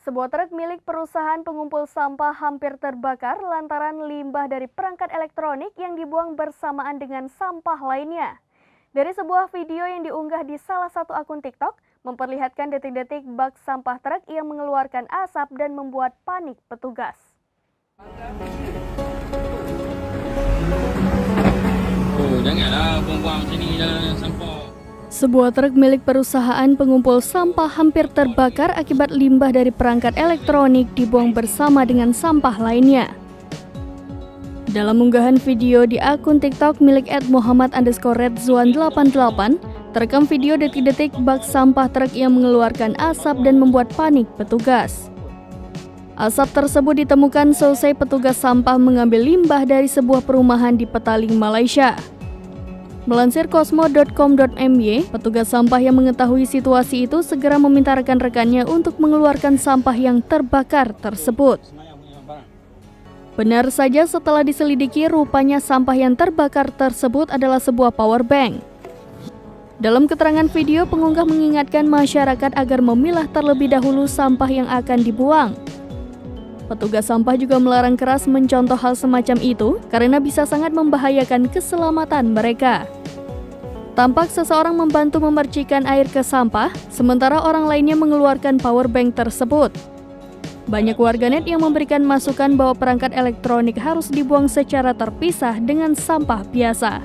Sebuah truk milik perusahaan pengumpul sampah hampir terbakar lantaran limbah dari perangkat elektronik yang dibuang bersamaan dengan sampah lainnya. Dari sebuah video yang diunggah di salah satu akun TikTok, memperlihatkan detik-detik bak sampah truk yang mengeluarkan asap dan membuat panik petugas. Janganlah buang-buang sini dah sampah. Sebuah truk milik perusahaan pengumpul sampah hampir terbakar akibat limbah dari perangkat elektronik dibuang bersama dengan sampah lainnya. Dalam unggahan video di akun TikTok milik @muhammad_redzwan88, terekam video detik-detik bak sampah truk yang mengeluarkan asap dan membuat panik petugas. Asap tersebut ditemukan selesai petugas sampah mengambil limbah dari sebuah perumahan di Petaling, Malaysia. Melansir kosmo.com.my, petugas sampah yang mengetahui situasi itu segera meminta rekan-rekannya untuk mengeluarkan sampah yang terbakar tersebut. Benar saja, setelah diselidiki, rupanya sampah yang terbakar tersebut adalah sebuah power bank. Dalam keterangan video, pengunggah mengingatkan masyarakat agar memilah terlebih dahulu sampah yang akan dibuang. Petugas sampah juga melarang keras mencontoh hal semacam itu karena bisa sangat membahayakan keselamatan mereka. Tampak seseorang membantu memercikan air ke sampah, sementara orang lainnya mengeluarkan power bank tersebut. Banyak warganet yang memberikan masukan bahwa perangkat elektronik harus dibuang secara terpisah dengan sampah biasa.